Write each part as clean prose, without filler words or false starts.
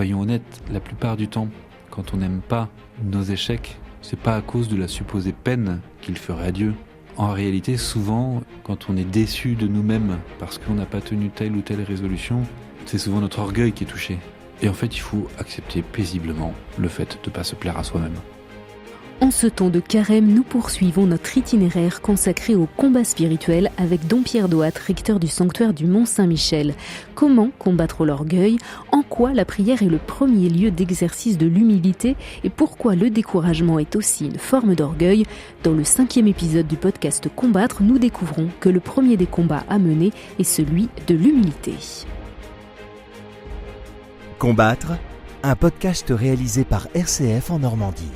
soyons honnêtes, la plupart du temps, quand on n'aime pas nos échecs, c'est pas à cause de la supposée peine qu'il ferait à Dieu. En réalité, souvent, quand on est déçu de nous-mêmes parce qu'on n'a pas tenu telle ou telle résolution, c'est souvent notre orgueil qui est touché. Et en fait, il faut accepter paisiblement le fait de ne pas se plaire à soi-même. En ce temps de carême, nous poursuivons notre itinéraire consacré au combat spirituel avec Dom Pierre Doat, recteur du sanctuaire du Mont-Saint-Michel. Comment combattre l'orgueil ? En quoi la prière est le premier lieu d'exercice de l'humilité ? Et pourquoi le découragement est aussi une forme d'orgueil ? Dans le 5e épisode du podcast Combattre, nous découvrons que le premier des combats à mener est celui de l'humilité. Combattre, un podcast réalisé par RCF en Normandie.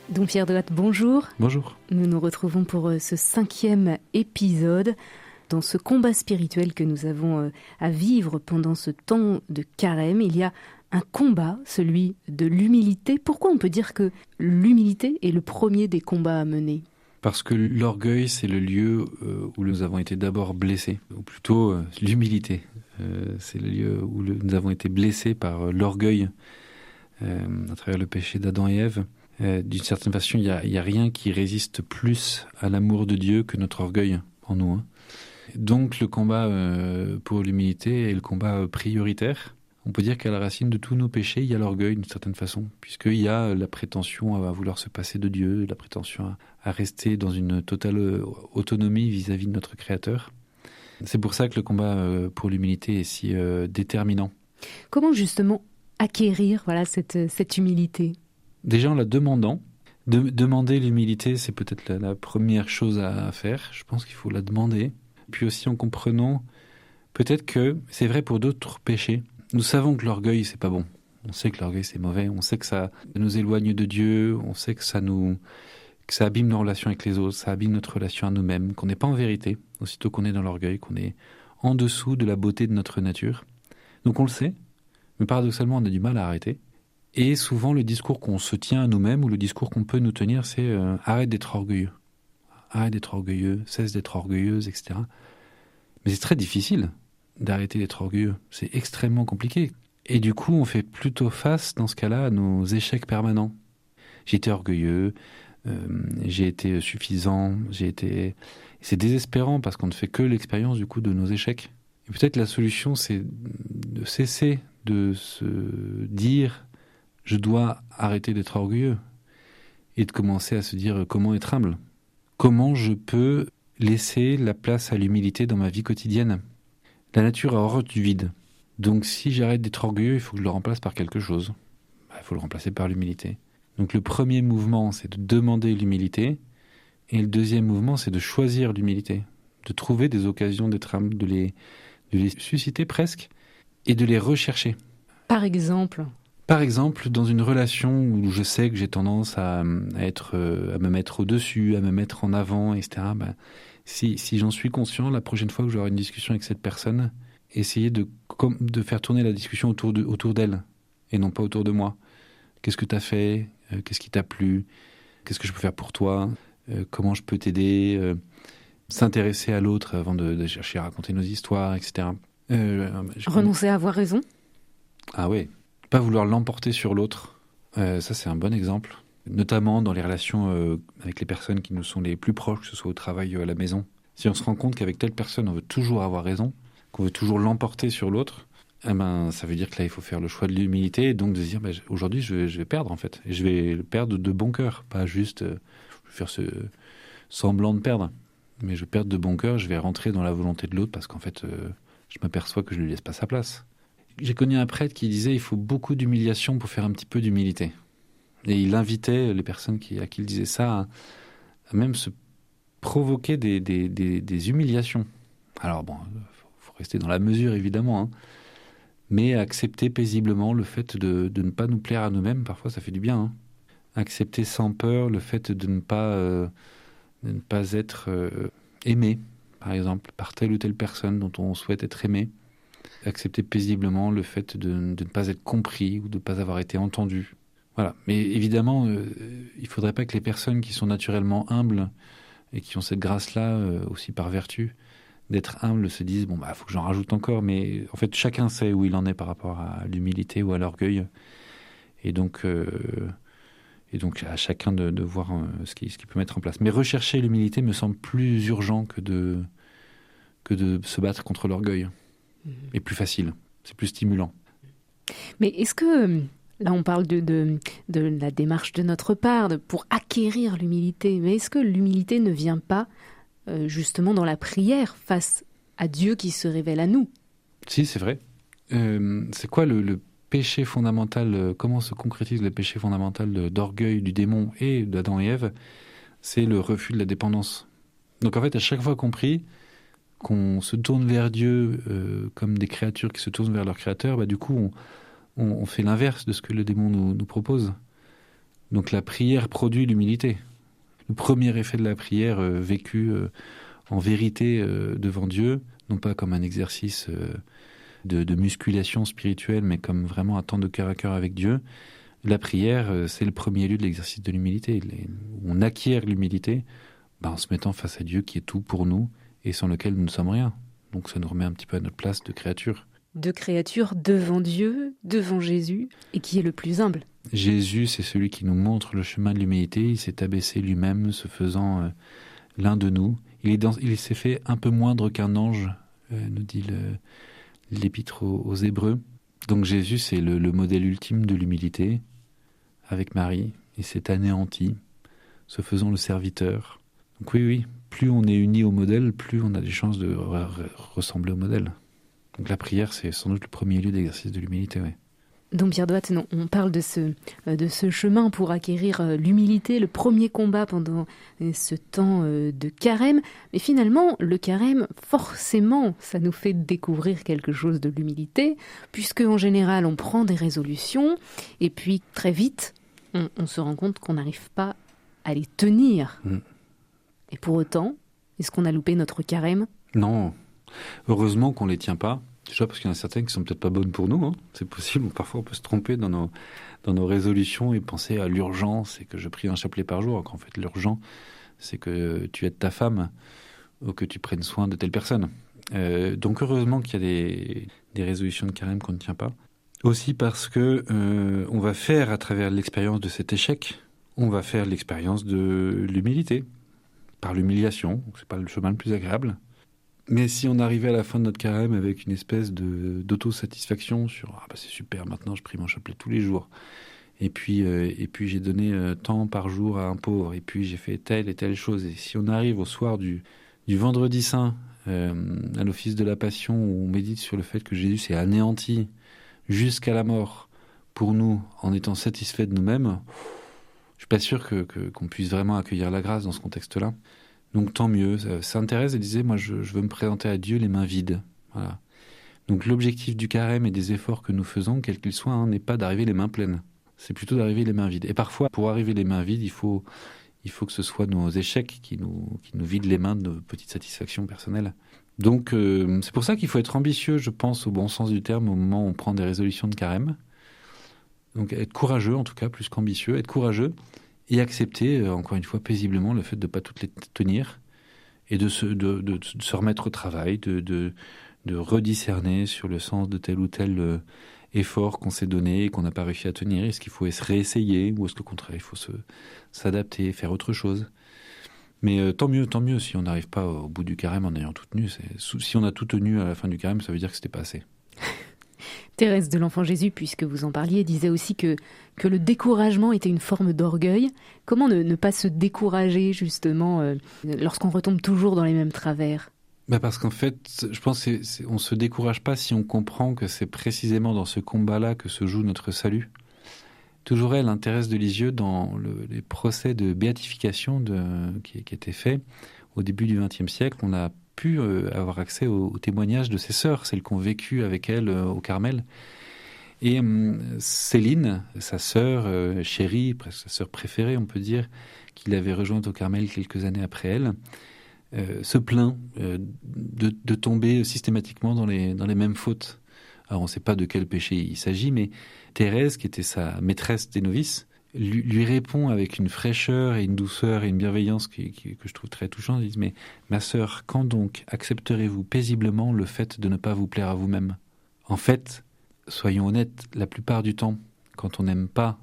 Dom Pierre Doat, bonjour. Bonjour. Nous nous retrouvons pour ce 5e épisode dans ce combat spirituel que nous avons à vivre pendant ce temps de carême. Il y a un combat, celui de l'humilité. Pourquoi on peut dire que l'humilité est le premier des combats à mener ? Parce que l'orgueil, c'est le lieu où nous avons été d'abord blessés, ou plutôt l'humilité. C'est le lieu où nous avons été blessés par l'orgueil à travers le péché d'Adam et Ève. D'une certaine façon, il y a rien qui résiste plus à l'amour de Dieu que notre orgueil en nous. Donc le combat pour l'humilité est le combat prioritaire. On peut dire qu'à la racine de tous nos péchés, il y a l'orgueil d'une certaine façon, puisqu'il y a la prétention à vouloir se passer de Dieu, la prétention à rester dans une totale autonomie vis-à-vis de notre Créateur. C'est pour ça que le combat pour l'humilité est si déterminant. Comment justement acquérir cette humilité ? Déjà en la demandant. Demander l'humilité, c'est peut-être la première chose à faire. Je pense qu'il faut la demander. Puis aussi en comprenant peut-être que c'est vrai pour d'autres péchés. Nous savons que l'orgueil, c'est pas bon. On sait que l'orgueil, c'est mauvais. On sait que ça nous éloigne de Dieu. On sait que ça abîme nos relations avec les autres. Ça abîme notre relation à nous-mêmes. Qu'on n'est pas en vérité, aussitôt qu'on est dans l'orgueil, qu'on est en dessous de la beauté de notre nature. Donc on le sait. Mais paradoxalement, on a du mal à arrêter. Et souvent, le discours qu'on se tient à nous-mêmes ou le discours qu'on peut nous tenir, c'est arrête d'être orgueilleux. Arrête d'être orgueilleux, cesse d'être orgueilleuse, etc. Mais c'est très difficile d'arrêter d'être orgueilleux. C'est extrêmement compliqué. Et du coup, on fait plutôt face, dans ce cas-là, à nos échecs permanents. J'ai été orgueilleux, j'ai été suffisant, C'est désespérant parce qu'on ne fait que l'expérience du coup de nos échecs. Et peut-être la solution, c'est de cesser de se dire « je dois arrêter d'être orgueilleux » et de commencer à se dire « comment être humble ?» Comment je peux laisser la place à l'humilité dans ma vie quotidienne ? La nature a horreur du vide. Donc si j'arrête d'être orgueilleux, il faut que je le remplace par quelque chose. Il faut le remplacer par l'humilité. Donc le premier mouvement, c'est de demander l'humilité. Et le deuxième mouvement, c'est de choisir l'humilité. De trouver des occasions d'être humble, de les susciter presque, et de les rechercher. Par exemple, dans une relation où je sais que j'ai tendance à me mettre au-dessus, à me mettre en avant, etc. Si j'en suis conscient, la prochaine fois que j'aurai une discussion avec cette personne, essayer de faire tourner la discussion autour d'elle, et non pas autour de moi. Qu'est-ce que tu as fait ? Qu'est-ce qui t'a plu ? Qu'est-ce que je peux faire pour toi ? Comment je peux t'aider ? S'intéresser à l'autre avant de chercher à raconter nos histoires, etc. Renoncer à avoir raison ? Ah oui. Pas vouloir l'emporter sur l'autre, ça c'est un bon exemple, notamment dans les relations avec les personnes qui nous sont les plus proches, que ce soit au travail ou à la maison. Si on se rend compte qu'avec telle personne on veut toujours avoir raison, qu'on veut toujours l'emporter sur l'autre, ça veut dire que là il faut faire le choix de l'humilité et donc de se dire aujourd'hui je vais perdre en fait, et je vais le perdre de bon cœur, pas juste je vais faire ce semblant de perdre, mais je vais perdre de bon cœur, je vais rentrer dans la volonté de l'autre parce qu'en fait je m'aperçois que je ne lui laisse pas sa place. J'ai connu un prêtre qui disait il faut beaucoup d'humiliation pour faire un petit peu d'humilité. Et il invitait les personnes à qui il disait ça à même se provoquer des humiliations. Alors bon, faut rester dans la mesure évidemment, mais accepter paisiblement le fait de ne pas nous plaire à nous-mêmes, parfois ça fait du bien. Accepter sans peur le fait de ne pas être aimé, par exemple, par telle ou telle personne dont on souhaite être aimé. Accepter paisiblement le fait de ne pas être compris ou de ne pas avoir été entendu. Voilà. Mais évidemment, il ne faudrait pas que les personnes qui sont naturellement humbles et qui ont cette grâce-là, aussi par vertu, d'être humble se disent bon faut que j'en rajoute encore, mais en fait chacun sait où il en est par rapport à l'humilité ou à l'orgueil, et donc à chacun de voir ce qu'il peut mettre en place. Mais rechercher l'humilité me semble plus urgent que de se battre contre l'orgueil, et plus facile, c'est plus stimulant. Mais est-ce que là on parle de la démarche de notre part pour acquérir l'humilité, mais est-ce que l'humilité ne vient pas justement dans la prière face à Dieu qui se révèle à nous? Si, c'est vrai. C'est quoi le péché fondamental, comment se concrétise le péché fondamental d'orgueil du démon et d'Adam et Ève? C'est le refus de la dépendance. Donc en fait, à chaque fois qu'on prie, qu'on se tourne vers Dieu comme des créatures qui se tournent vers leur créateur, du coup on fait l'inverse de ce que le démon nous propose. Donc la prière produit l'humilité. Le premier effet de la prière vécu en vérité devant Dieu, non pas comme un exercice de musculation spirituelle, mais comme vraiment un temps de cœur à cœur avec Dieu. La prière, c'est le premier lieu de l'exercice de l'humilité. On acquiert l'humilité en se mettant face à Dieu qui est tout pour nous et sans lequel nous ne sommes rien. Donc ça nous remet un petit peu à notre place de créature. De créature devant Dieu, devant Jésus, et qui est le plus humble. Jésus, c'est celui qui nous montre le chemin de l'humilité. Il s'est abaissé lui-même, se faisant l'un de nous. Il s'est fait un peu moindre qu'un ange, nous dit l'épître aux Hébreux. Donc Jésus, c'est le modèle ultime de l'humilité. Avec Marie, il s'est anéanti, se faisant le serviteur. Donc oui, plus on est uni au modèle, plus on a des chances de ressembler au modèle. Donc la prière, c'est sans doute le premier lieu d'exercice de l'humilité, oui. Dompierre Douat, on parle de ce chemin pour acquérir l'humilité, le premier combat pendant ce temps de carême. Mais finalement, le carême, forcément, ça nous fait découvrir quelque chose de l'humilité, puisque en général, on prend des résolutions, et puis très vite, on se rend compte qu'on n'arrive pas à les tenir. Et pour autant, est-ce qu'on a loupé notre carême? Non, heureusement qu'on ne les tient pas. Déjà parce qu'il y en a certaines qui sont peut-être pas bonnes pour nous, c'est possible. Parfois on peut se tromper dans nos résolutions et penser à l'urgence et que je prie un chapelet par jour, alors qu'en fait l'urgent c'est que tu aides ta femme ou que tu prennes soin de telle personne. Donc heureusement qu'il y a des résolutions de carême qu'on ne tient pas. Aussi parce que on va faire à travers l'expérience de cet échec, on va faire l'expérience de l'humilité, par l'humiliation. C'est pas le chemin le plus agréable. Mais si on arrivait à la fin de notre carême avec une espèce d'autosatisfaction sur c'est super, maintenant je prie mon chapelet tous les jours, et puis j'ai donné tant par jour à un pauvre, et puis j'ai fait telle et telle chose, et si on arrive au soir du vendredi saint à l'office de la Passion, où on médite sur le fait que Jésus s'est anéanti jusqu'à la mort pour nous en étant satisfait de nous-mêmes, je suis pas sûr qu'on puisse vraiment accueillir la grâce dans ce contexte-là. Donc tant mieux. Sainte Thérèse, elle disait, moi je veux me présenter à Dieu les mains vides. Voilà. Donc l'objectif du carême et des efforts que nous faisons, quels qu'ils soient, n'est pas d'arriver les mains pleines. C'est plutôt d'arriver les mains vides. Et parfois, pour arriver les mains vides, il faut que ce soit nos échecs qui nous vident les mains de nos petites satisfactions personnelles. Donc c'est pour ça qu'il faut être ambitieux, je pense, au bon sens du terme, au moment où on prend des résolutions de carême. Donc être courageux, en tout cas, plus qu'ambitieux, être courageux. Et accepter, encore une fois, paisiblement le fait de ne pas toutes les tenir et de se remettre au travail, de rediscerner sur le sens de tel ou tel effort qu'on s'est donné et qu'on n'a pas réussi à tenir. Est-ce qu'il faut se réessayer ou est-ce qu'au contraire, il faut s'adapter, faire autre chose? Mais tant mieux si on n'arrive pas au bout du carême en ayant tout tenu. Si on a tout tenu à la fin du carême, ça veut dire que c'était pas assez. Thérèse de l'Enfant Jésus, puisque vous en parliez, disait aussi que le découragement était une forme d'orgueil. Comment ne pas se décourager, justement, lorsqu'on retombe toujours dans les mêmes travers? Parce qu'en fait, je pense qu'on ne se décourage pas si on comprend que c'est précisément dans ce combat-là que se joue notre salut. Toujours elle, Thérèse de Lisieux, dans les procès de béatification qui étaient faits au début du XXe siècle, on a pu avoir accès aux témoignages de ses sœurs, celles qui ont vécu avec elle au Carmel. Et Céline, sa sœur chérie, presque sa sœur préférée, on peut dire, qui l'avait rejointe au Carmel quelques années après elle, se plaint de tomber systématiquement dans les mêmes fautes. Alors on ne sait pas de quel péché il s'agit, mais Thérèse, qui était sa maîtresse des novices, lui répond avec une fraîcheur et une douceur et une bienveillance que je trouve très touchante. Ils disent, mais ma sœur, quand donc accepterez-vous paisiblement le fait de ne pas vous plaire à vous-même ? En fait, soyons honnêtes, la plupart du temps, quand on n'aime pas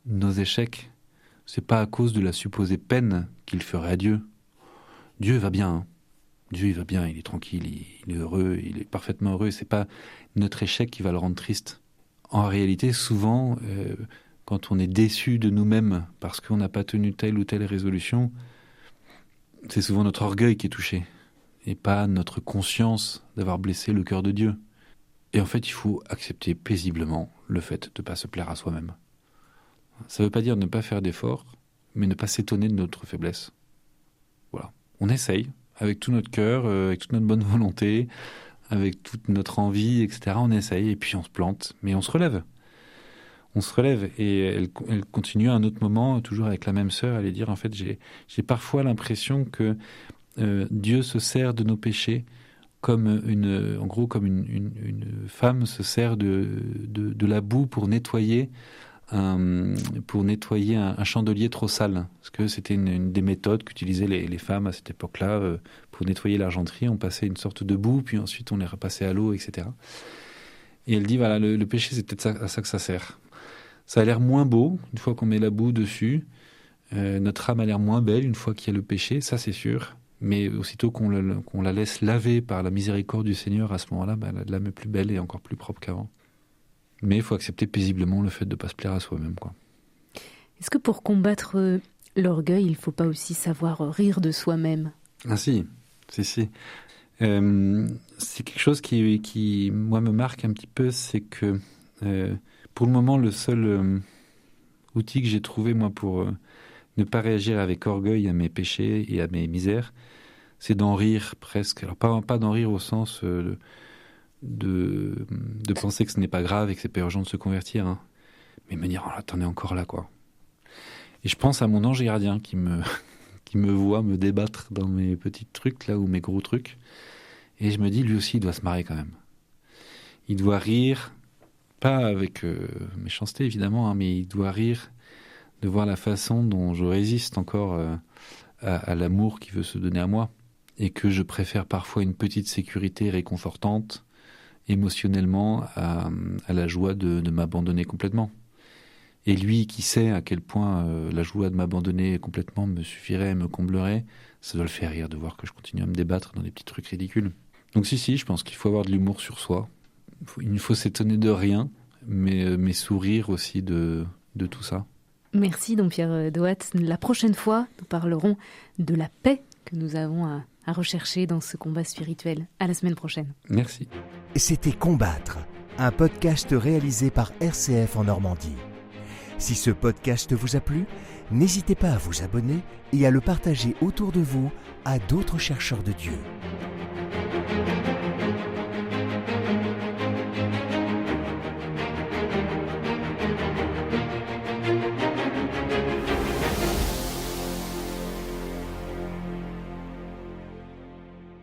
nos échecs, c'est pas à cause de la supposée peine qu'il ferait à Dieu. Dieu va bien, hein. Dieu il va bien, il est tranquille, il est heureux, il est parfaitement heureux. C'est pas notre échec qui va le rendre triste. En réalité, souvent, quand on est déçu de nous-mêmes parce qu'on n'a pas tenu telle ou telle résolution, c'est souvent notre orgueil qui est touché et pas notre conscience d'avoir blessé le cœur de Dieu. Et en fait, il faut accepter paisiblement le fait de ne pas se plaire à soi-même. Ça ne veut pas dire ne pas faire d'efforts, mais ne pas s'étonner de notre faiblesse. Voilà. On essaye, avec tout notre cœur, avec toute notre bonne volonté, avec toute notre envie, etc. On essaye, et puis on se plante, mais on se relève. On se relève, et elle continue à un autre moment, toujours avec la même sœur, elle dire, en fait, j'ai parfois l'impression que Dieu se sert de nos péchés comme une femme se sert de la boue pour nettoyer un chandelier trop sale. Parce que c'était une des méthodes qu'utilisaient les femmes à cette époque-là pour nettoyer l'argenterie. On passait une sorte de boue, puis ensuite on les repassait à l'eau, etc. Et elle dit, voilà, le péché, c'est peut-être à ça que ça sert. Ça a l'air moins beau une fois qu'on met la boue dessus. Notre âme a l'air moins belle une fois qu'il y a le péché, ça c'est sûr. Mais aussitôt qu'on la laisse laver par la miséricorde du Seigneur, à ce moment-là, l'âme est plus belle et encore plus propre qu'avant. Mais il faut accepter paisiblement le fait de ne pas se plaire à soi-même, quoi. Est-ce que pour combattre l'orgueil, il ne faut pas aussi savoir rire de soi-même ? Ah si. C'est quelque chose qui, moi, me marque un petit peu, c'est que pour le moment, le seul outil que j'ai trouvé, moi, pour ne pas réagir avec orgueil à mes péchés et à mes misères, c'est d'en rire presque. Alors pas d'en rire au sens de penser que ce n'est pas grave et que c'est pas urgent de se convertir, hein. Mais me dire, oh là, t'en es encore là, quoi. Et je pense à mon ange gardien qui me voit me débattre dans mes petits trucs, là, ou mes gros trucs. Et je me dis, lui aussi, il doit se marrer quand même. Il doit rire, pas avec méchanceté, évidemment, hein, mais il doit rire de voir la façon dont je résiste encore à l'amour qui veut se donner à moi, et que je préfère parfois une petite sécurité réconfortante, émotionnellement, à la joie de m'abandonner complètement. Et lui qui sait à quel point la joie de m'abandonner complètement me suffirait, me comblerait, ça doit le faire rire de voir que je continue à me débattre dans des petits trucs ridicules. Donc si, je pense qu'il faut avoir de l'humour sur soi. Il ne faut s'étonner de rien, mais sourire aussi de tout ça. Merci Dompierre Doat. La prochaine fois, nous parlerons de la paix que nous avons à rechercher dans ce combat spirituel. À la semaine prochaine. Merci. C'était Combattre, un podcast réalisé par RCF en Normandie. Si ce podcast vous a plu, n'hésitez pas à vous abonner et à le partager autour de vous à d'autres chercheurs de Dieu.